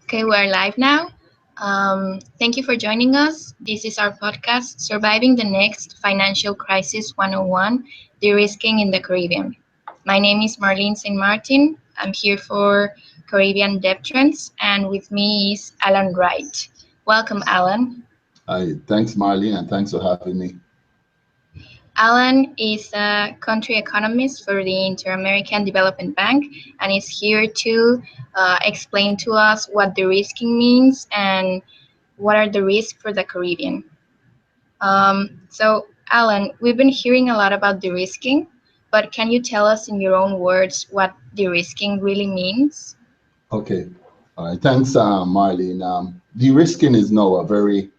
Okay, we're live now. Thank you for joining us. This is our podcast, Surviving the Next Financial Crisis 101, De-Risking in the Caribbean. My name is Marlene St. Martin. I'm here for Caribbean DevTrends, and with me is Allan Wright. Welcome, Allan. Hi, thanks, Marlene, and thanks for having me. Allan is a country economist for the Inter-American Development Bank and is here to explain to us what de-risking means and what are the risks for the Caribbean. So, Allan, we've been hearing a lot about de-risking, but can you tell us in your own words what de-risking really means? Okay, all right, thanks, Marlene. De-risking is now a very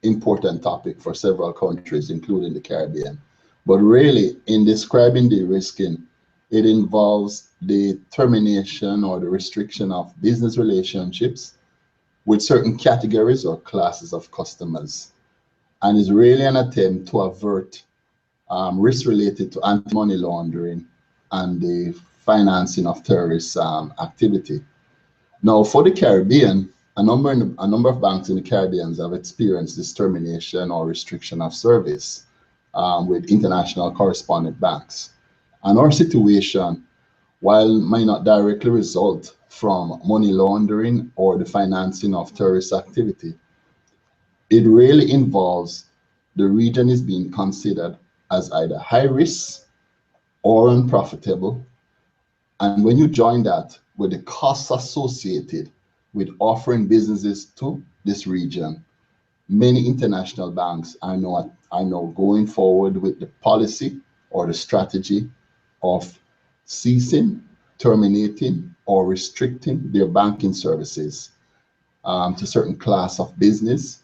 important topic for several countries, including the Caribbean. But really, in describing de-risking, it involves the termination or the restriction of business relationships with certain categories or classes of customers, and is really an attempt to avert risks related to anti-money laundering and the financing of terrorist activity. Now, for the Caribbean, a number of banks in the Caribbean have experienced this termination or restriction of service with international correspondent banks. And our situation, while might not directly result from money laundering or the financing of terrorist activity, it really involves the region is being considered as either high risk or unprofitable. And when you join that with the costs associated with offering businesses to this region, many international banks are now going forward with the policy or the strategy of ceasing, terminating, or restricting their banking services to certain class of business,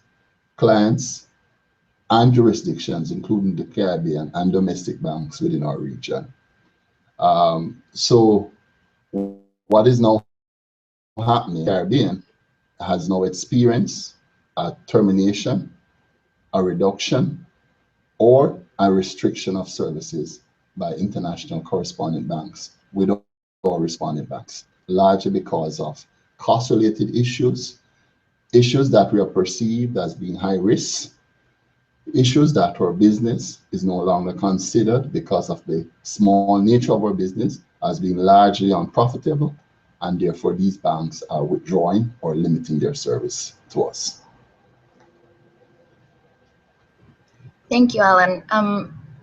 clients, and jurisdictions, including the Caribbean and domestic banks within our region. So what is now happening? The Caribbean has now experienced a termination, a reduction, or a restriction of services by international correspondent banks with our respondent banks, largely because of cost-related issues, issues that we are perceived as being high risk, issues that our business is no longer considered because of the small nature of our business as being largely unprofitable, and therefore these banks are withdrawing or limiting their service to us. Thank you, Allan.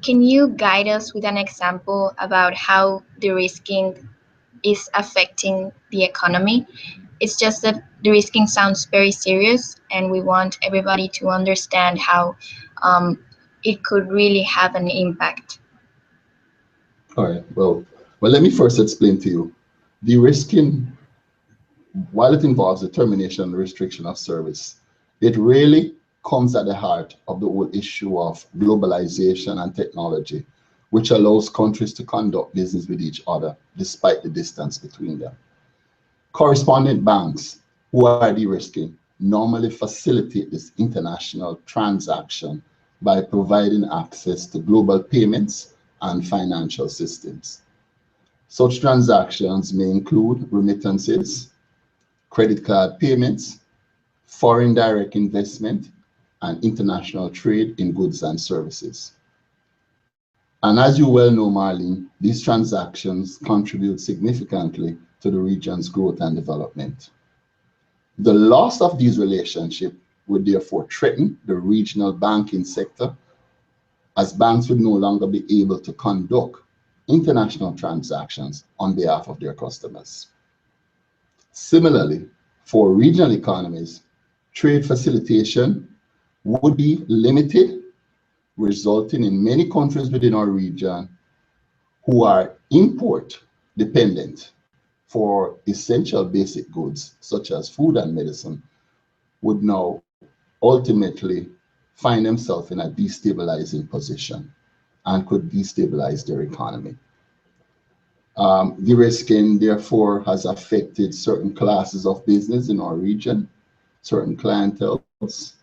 Can you guide us with an example about how de-risking is affecting the economy? It's just that de-risking sounds very serious, and we want everybody to understand how it could really have an impact. All right, well, let me first explain to you. De-risking, while it involves the termination and restriction of service, it really comes at the heart of the whole issue of globalization and technology, which allows countries to conduct business with each other despite the distance between them. Correspondent banks who are de-risking normally facilitate this international transaction by providing access to global payments and financial systems. Such transactions may include remittances, credit card payments, foreign direct investment, and international trade in goods and services. And as you well know, Marlene, these transactions contribute significantly to the region's growth and development. The loss of these relationships would therefore threaten the regional banking sector, as banks would no longer be able to conduct international transactions on behalf of their customers. Similarly, for regional economies, trade facilitation would be limited, resulting in many countries within our region who are import dependent for essential basic goods such as food and medicine would now ultimately find themselves in a destabilizing position and could destabilize their economy. De-risking, therefore, has affected certain classes of business in our region, certain clienteles,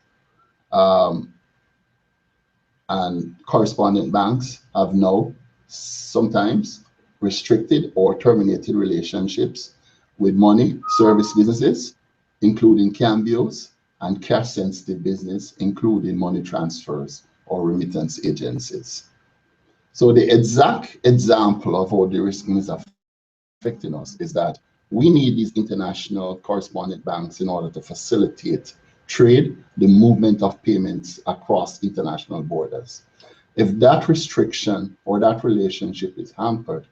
and correspondent banks have now sometimes restricted or terminated relationships with money service businesses including cambios, and cash-sensitive business, including money transfers or remittance agencies. So the exact example of how de-risking is affecting us is that we need these international correspondent banks in order to facilitate trade, the movement of payments across international borders. If that restriction or that relationship is hampered,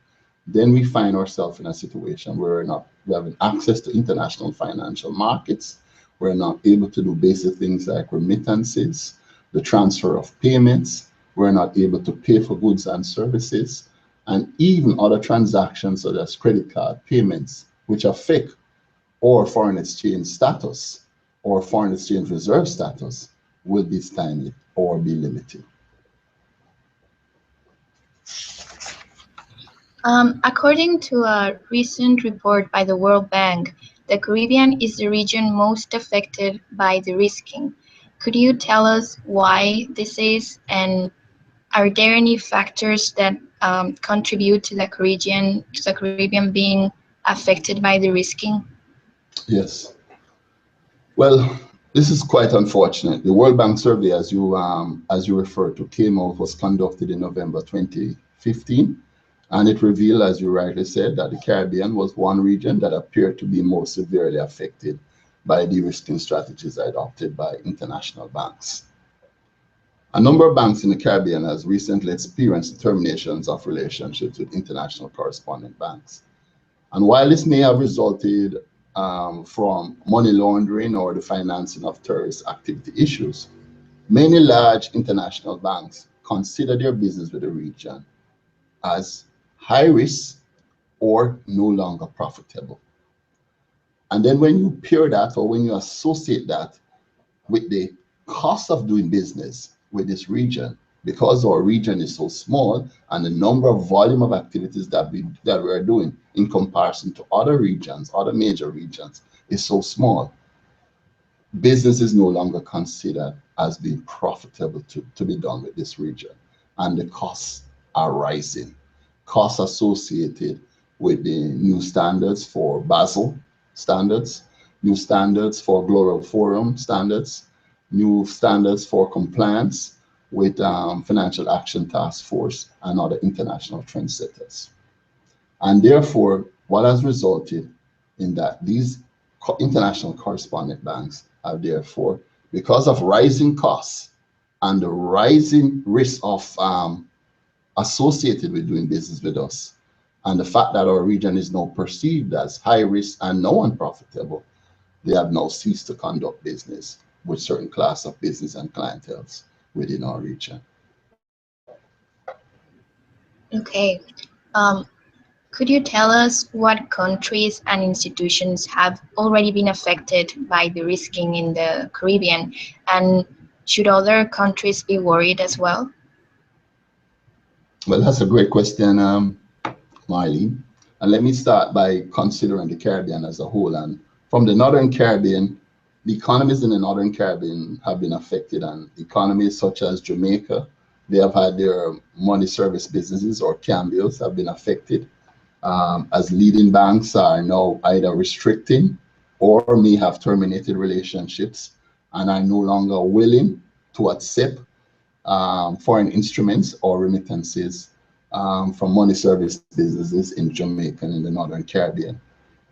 then we find ourselves in a situation where we have access to international financial markets. We're not able to do basic things like remittances, the transfer of payments. We're not able to pay for goods and services, and even other transactions such as credit card payments, which are fake, or foreign exchange status, or foreign exchange reserve status, will be stymied or be limited. According to a recent report by the World Bank, the Caribbean is the region most affected by the risking. Could you tell us why this is, and are there any factors that contribute to the Caribbean being affected by the risking? Yes. Well, this is quite unfortunate. The World Bank survey, as you referred to, came out, was conducted in November 2015, and it revealed, as you rightly said, that the Caribbean was one region that appeared to be more severely affected by de-risking strategies adopted by international banks. A number of banks in the Caribbean has recently experienced terminations of relationships with international correspondent banks. And while this may have resulted from money laundering or the financing of terrorist activity issues, many large international banks consider their business with the region as high risk or no longer profitable. And then when you pair that, or when you associate that with the cost of doing business with this region, because our region is so small and the number of volume of activities that we are doing in comparison to other regions, other major regions, is so small, business is no longer considered as being profitable to be done with this region. And the costs are rising. Costs associated with the new standards for Basel standards, new standards for Global Forum standards, new standards for compliance with Financial Action Task Force and other international trendsetters. And therefore, what has resulted in that these international correspondent banks have therefore, because of rising costs and the rising risk of associated with doing business with us, and the fact that our region is now perceived as high risk and no unprofitable, they have now ceased to conduct business with certain class of business and clienteles within our region. Okay. Um, could you tell us what countries and institutions have already been affected by the risking in the Caribbean, and should other countries be worried as well? Well, that's a great question, Marlene. And let me start by considering the Caribbean as a whole. And from the Northern Caribbean, the economies in the Northern Caribbean have been affected, and economies such as Jamaica, they have had their money service businesses or cambios have been affected, as leading banks are now either restricting or may have terminated relationships and are no longer willing to accept foreign instruments or remittances from money service businesses in Jamaica and in the Northern Caribbean.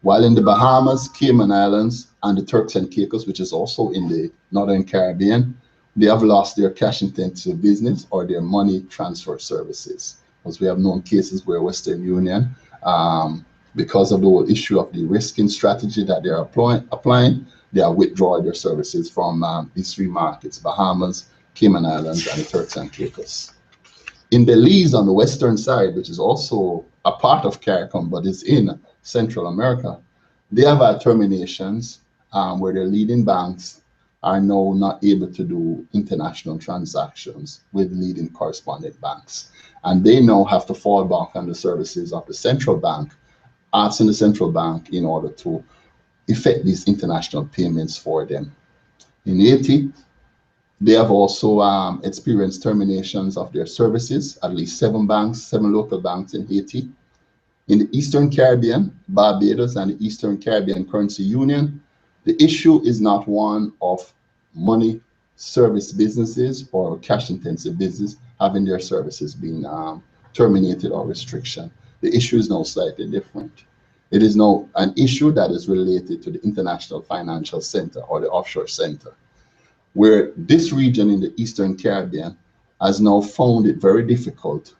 While in the Bahamas, Cayman Islands, and the Turks and Caicos, which is also in the Northern Caribbean, they have lost their cash intensive business or their money transfer services. As we have known cases where Western Union, because of the whole issue of the risking strategy that they're applying, they are withdrawing their services from these three markets: Bahamas, Cayman Islands, and the Turks and Caicos. In Belize on the western side, which is also a part of CARICOM but is in Central America, they have had terminations where their leading banks are now not able to do international transactions with leading correspondent banks. And they now have to fall back on the services of the central bank, asking the central bank in order to effect these international payments for them. In Haiti, they have also experienced terminations of their services, at least seven local banks in Haiti. In the Eastern Caribbean, Barbados and the Eastern Caribbean Currency Union, The issue is not one of money service businesses or cash intensive business having their services being terminated or restriction. The issue is now slightly different. It is now an issue that is related to the International Financial Center or the offshore center, where this region in the Eastern Caribbean has now found it very difficult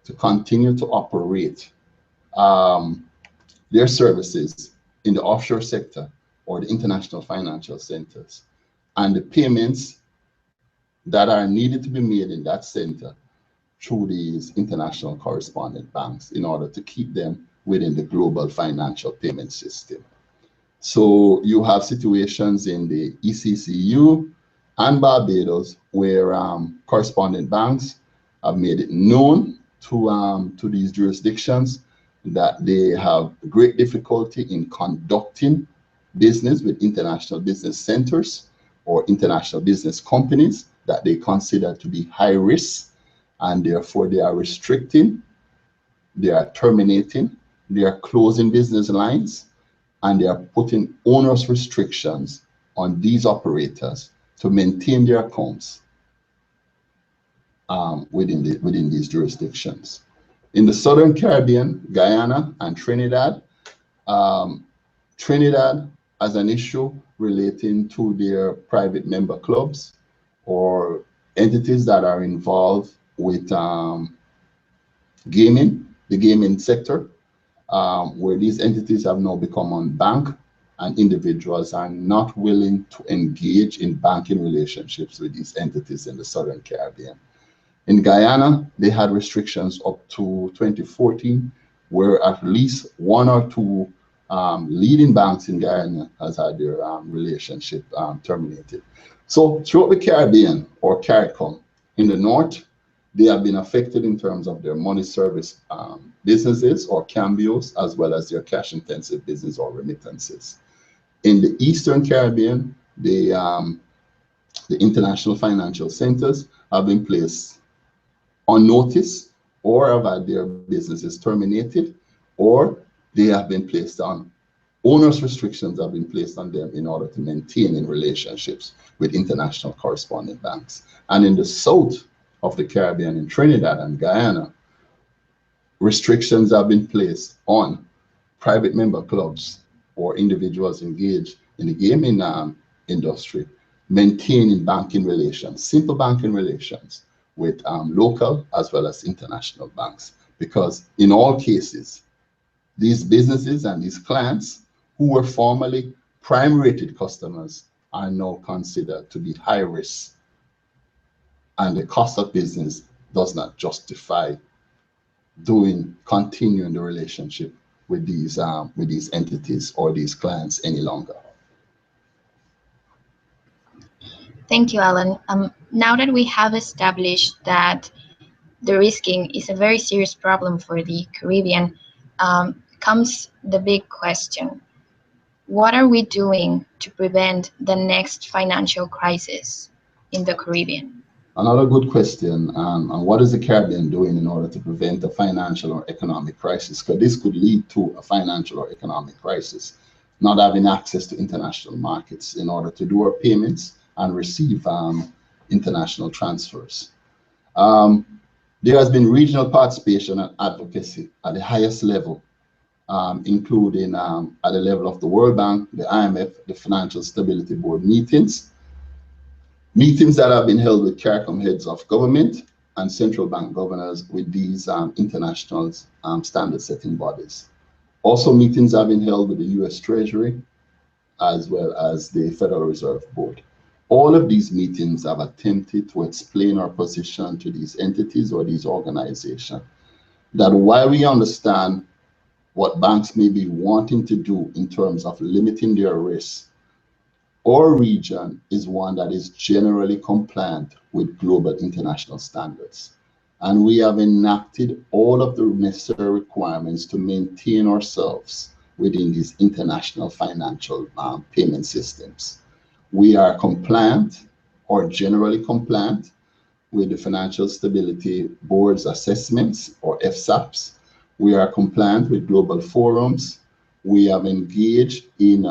to continue to operate their services in the offshore sector or the international financial centers. And the payments that are needed to be made in that center through these international correspondent banks in order to keep them within the global financial payment system. So you have situations in the ECCU and Barbados where correspondent banks have made it known to these jurisdictions that they have great difficulty in conducting business with international business centers or international business companies that they consider to be high risk, and therefore they are restricting, they are terminating, they are closing business lines, and they are putting onerous restrictions on these operators to maintain their accounts within these jurisdictions. In the Southern Caribbean, Guyana and Trinidad, Trinidad has an issue relating to their private member clubs or entities that are involved with gaming, the gaming sector, where these entities have now become unbanked and individuals are not willing to engage in banking relationships with these entities in the Southern Caribbean. In Guyana, they had restrictions up to 2014, where at least one or two leading banks in Guyana has had their relationship terminated. So throughout the Caribbean or CARICOM, in the north, they have been affected in terms of their money service businesses or cambios, as well as their cash intensive business or remittances. In the Eastern Caribbean, the international financial centers have been placed on notice or have had their businesses terminated, or they have been placed on onerous restrictions have been placed on them in order to maintain in relationships with international correspondent banks. And in the south of the Caribbean, in Trinidad and Guyana, restrictions have been placed on private member clubs or individuals engaged in the gaming industry, maintaining banking relations, simple banking relations with local as well as international banks. Because in all cases, these businesses and these clients who were formerly prime rated customers are now considered to be high risk, and the cost of business does not justify continuing the relationship with these entities or these clients any longer. Thank you, Allan. Now that we have established that the risking is a very serious problem for the Caribbean, comes the big question. What are we doing to prevent the next financial crisis in the Caribbean? Another good question. And what is the Caribbean doing in order to prevent a financial or economic crisis? Because this could lead to a financial or economic crisis. Not having access to international markets in order to do our payments and receive international transfers. There has been regional participation and advocacy at the highest level, including at the level of the World Bank, the IMF, the Financial Stability Board meetings that have been held with CARICOM heads of government and central bank governors with these international standard setting bodies. Also, meetings have been held with the US Treasury as well as the Federal Reserve Board. All of these meetings have attempted to explain our position to these entities or these organizations, that while we understand what banks may be wanting to do in terms of limiting their risk, our region is one that is generally compliant with global international standards. And we have enacted all of the necessary requirements to maintain ourselves within these international financial payment systems. We are compliant or generally compliant with the Financial Stability Board's assessments or FSAPs. We are compliant with global forums We have engaged in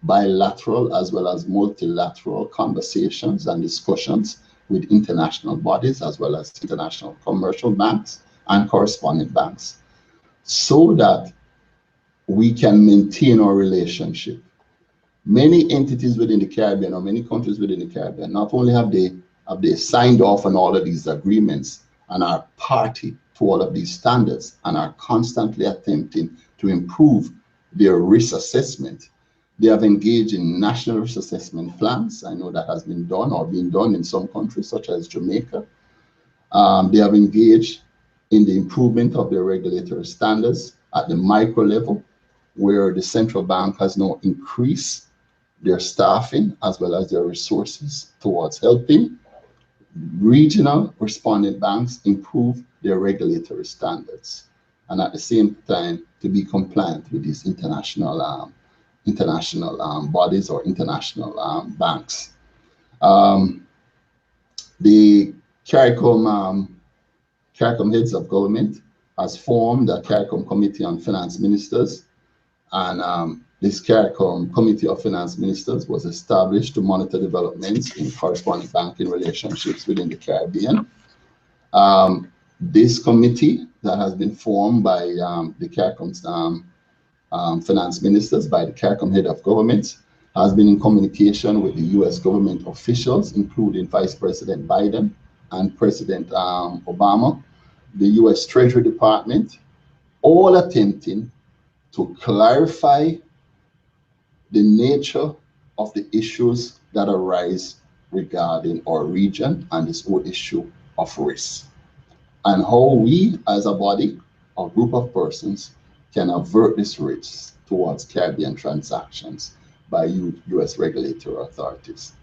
bilateral as well as multilateral conversations and discussions with international bodies as well as international commercial banks and correspondent banks so that we can maintain our relationship. Many entities within the Caribbean or many countries within the Caribbean, not only have they signed off on all of these agreements and are party to all of these standards and are constantly attempting to improve their risk assessment. They have engaged in national risk assessment plans. I know that has been done or being done in some countries such as Jamaica. They have engaged in the improvement of their regulatory standards at the micro level, where the central bank has now increased their staffing as well as their resources towards helping regional respondent banks improve their regulatory standards and at the same time to be compliant with these international bodies or international banks. The CARICOM heads of government has formed a CARICOM Committee on Finance Ministers, and this CARICOM Committee of Finance Ministers was established to monitor developments in correspondent banking relationships within the Caribbean. This committee that has been formed by the CARICOM's finance ministers, by the CARICOM head of government, has been in communication with the US government officials, including Vice President Biden and President Obama, the US Treasury Department, all attempting to clarify the nature of the issues that arise regarding our region and this whole issue of risk, and how we as a body or group of persons can avert this risk towards Caribbean transactions by US regulatory authorities.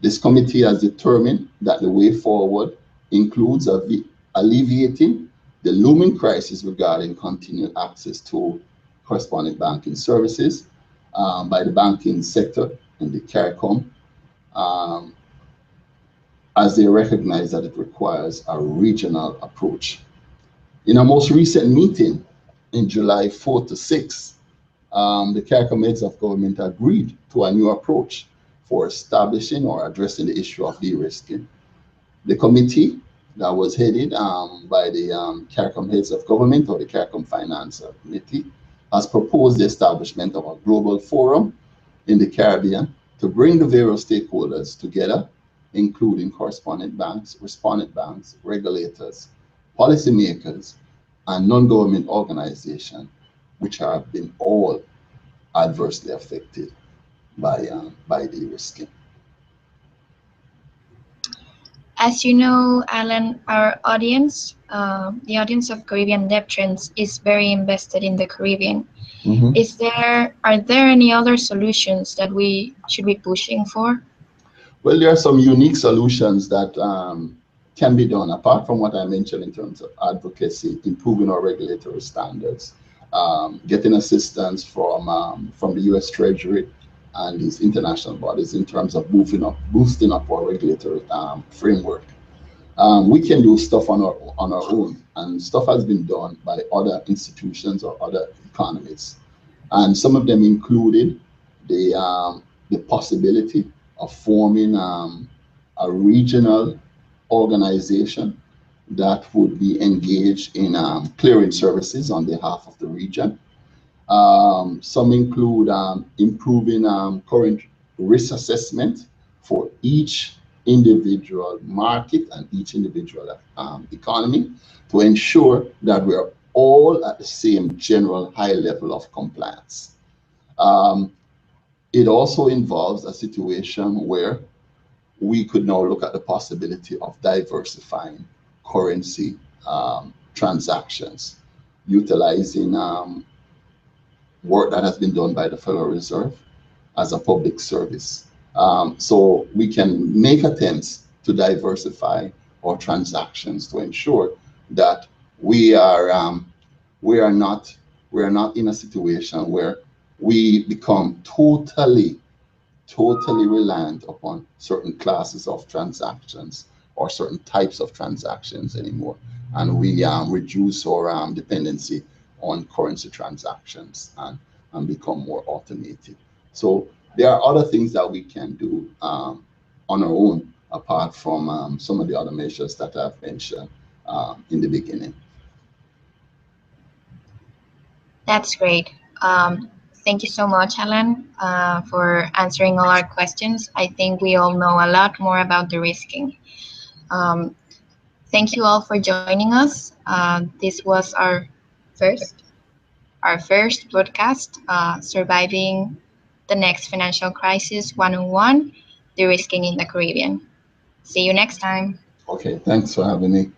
This committee has determined that the way forward includes alleviating the looming crisis regarding continued access to correspondent banking services by the banking sector in the CARICOM, as they recognize that it requires a regional approach. In a most recent meeting in July 4th to 6th, the CARICOM heads of government agreed to a new approach for establishing or addressing the issue of de-risking. The committee that was headed by the CARICOM heads of government, or the CARICOM Finance Committee, has proposed the establishment of a global forum in the Caribbean to bring the various stakeholders together, including correspondent banks, respondent banks, regulators, policymakers, and non-government organizations, which have been all adversely affected by de-risking. As you know, Allan, our audience, the audience of Caribbean DevTrends, is very invested in the Caribbean. Mm-hmm. Are there any other solutions that we should be pushing for? Well, there are some unique solutions that can be done apart from what I mentioned in terms of advocacy, improving our regulatory standards, getting assistance from the U.S. Treasury and these international bodies in terms of boosting up our regulatory framework. We can do stuff on our own, and stuff has been done by other institutions or other economies, and some of them included the possibility of forming a regional organization that would be engaged in clearing services on behalf of the region. Some include improving current risk assessment for each individual market and each individual economy to ensure that we are all at the same general high level of compliance. It also involves a situation where we could now look at the possibility of diversifying currency transactions, utilizing work that has been done by the Federal Reserve as a public service. So we can make attempts to diversify our transactions to ensure that we are not in a situation where we become totally reliant upon certain classes of transactions or certain types of transactions anymore, and we reduce our dependency on currency transactions. And and become more automated. So there are other things that we can do on our own, apart from some of the other measures that I've mentioned in the beginning. That's great. Um, Thank you so much, Allan, for answering all our questions. I think we all know a lot more about the risking. Um, Thank you all for joining us. This was first our first podcast, Surviving the Next Financial Crisis 101, The Risking in the Caribbean. See you next time. Okay, thanks for having me.